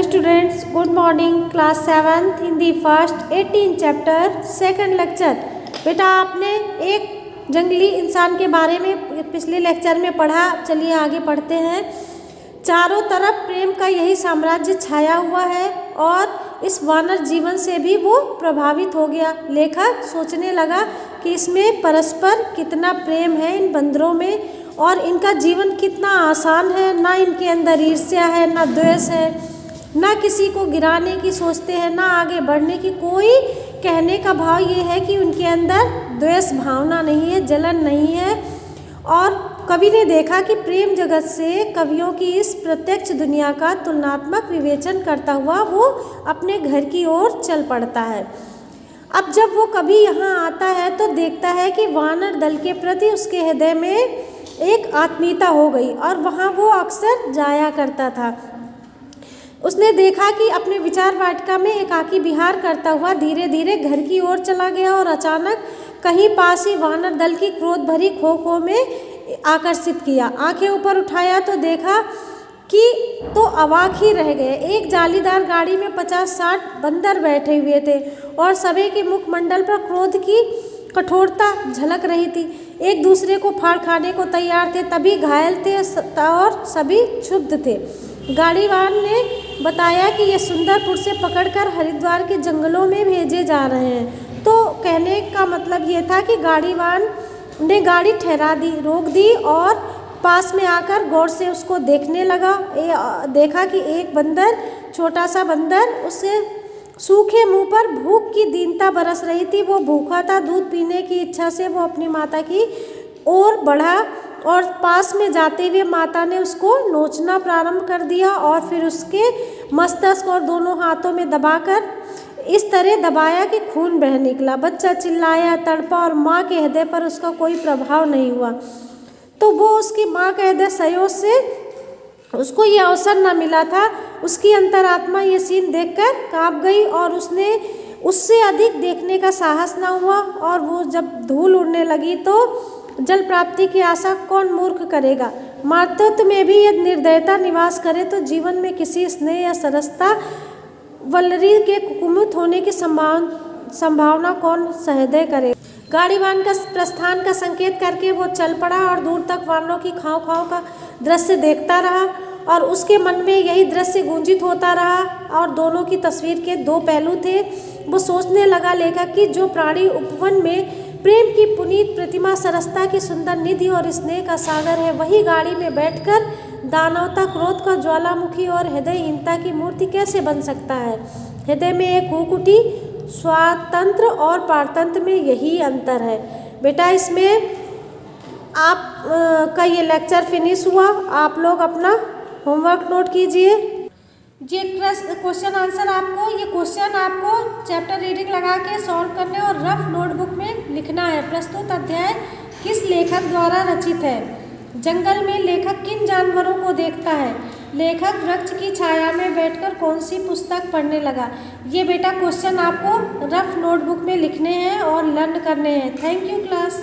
students, good morning. Class 7th Hindi first 18 chapter second lecture. बेटा आपने एक जंगली इंसान के बारे में पिछले लेक्चर में पढ़ा। चलिए आगे पढ़ते हैं। चारों तरफ प्रेम का यही साम्राज्य छाया हुआ है और इस वानर जीवन से भी वो प्रभावित हो गया। लेखक सोचने लगा कि इसमें परस्पर कितना प्रेम है इन बंदरों में और इनका जीवन कितना आसान है। ना इनके अंदर ईर्ष्या है, ना द्वेष है, ना किसी को गिराने की सोचते हैं, ना आगे बढ़ने की। कोई कहने का भाव ये है कि उनके अंदर द्वेष भावना नहीं है, जलन नहीं है। और कवि ने देखा कि प्रेम जगत से कवियों की इस प्रत्यक्ष दुनिया का तुलनात्मक विवेचन करता हुआ वो अपने घर की ओर चल पड़ता है। अब जब वो कवि यहाँ आता है तो देखता है कि वानर दल के प्रति उसके हृदय में एक आत्मीयता हो गई और वहाँ वो अक्सर जाया करता था। उसने देखा कि अपने विचार वाटिका में एकाकी विहार करता हुआ धीरे धीरे घर की ओर चला गया और अचानक कहीं पास ही वानर दल की क्रोध भरी खो खो में आकर्षित किया। आंखें ऊपर उठाया तो देखा कि तो अवाक ही रह गए। एक जालीदार गाड़ी में 50-60 बंदर बैठे हुए थे और सभी के मुखमंडल पर क्रोध की कठोरता झलक रही थी। एक दूसरे को फाड़ खाने को तैयार थे, तभी घायल थे और सभी क्षुब्ध थे। गाड़ीवान ने बताया कि ये सुंदरपुर से पकड़कर हरिद्वार के जंगलों में भेजे जा रहे हैं। तो कहने का मतलब ये था कि गाड़ीवान ने गाड़ी ठहरा दी, रोक दी और पास में आकर गौर से उसको देखने लगा। देखा कि एक बंदर, छोटा सा बंदर, उसे सूखे मुंह पर भूख की दीनता बरस रही थी। वो भूखा था। दूध पीने की इच्छा से वो अपनी माता की ओर बढ़ा और पास में जाते हुए माता ने उसको नोचना प्रारंभ कर दिया और फिर उसके मस्तक और दोनों हाथों में दबाकर इस तरह दबाया कि खून बह निकला। बच्चा चिल्लाया, तड़पा और माँ के हृदय पर उसका कोई प्रभाव नहीं हुआ। तो वो उसकी माँ के हृदय संयोग से उसको ये अवसर न मिला था। उसकी अंतरात्मा ये सीन देखकर कांप गई और उसने उससे अधिक देखने का साहस न हुआ। और वो जब धूल उड़ने लगी तो जल प्राप्ति की आशा कौन मूर्ख करेगा। मातृत्व में भी यदि निर्दयता निवास करे तो जीवन में किसी स्नेह या सरसता वल्लरी के कुमुत होने की संभावना कौन सहृदय करे। गाड़ीवान का प्रस्थान का संकेत करके वो चल पड़ा और दूर तक वानरों की खाव खाव का दृश्य देखता रहा और उसके मन में यही दृश्य गूंजित होता रहा। और दोनों की तस्वीर के दो पहलू थे। वो सोचने लगा, लेखक कि जो प्राणी उपवन में प्रेम की पुनीत प्रतिमा, सरसता की सुंदर निधि और स्नेह का सागर है, वही गाड़ी में बैठकर दानवता, क्रोध का ज्वालामुखी और हृदयहीनता की मूर्ति कैसे बन सकता है। हृदय में एक हुक उठी। स्वातंत्र और पारतंत्र में यही अंतर है। बेटा इसमें आप का ये लेक्चर फिनिश हुआ। आप लोग अपना होमवर्क नोट कीजिए। ये क्वेश्चन आंसर आपको, ये क्वेश्चन आपको चैप्टर रीडिंग लगा के सॉल्व करने और रफ नोटबुक में लिखना है। प्रस्तुत अध्याय किस लेखक द्वारा रचित है। जंगल में लेखक किन जानवरों को देखता है। लेखक वृक्ष की छाया में बैठकर कौन सी पुस्तक पढ़ने लगा। ये बेटा क्वेश्चन आपको रफ नोटबुक में लिखने हैं और लर्न करने हैं। Thank you class.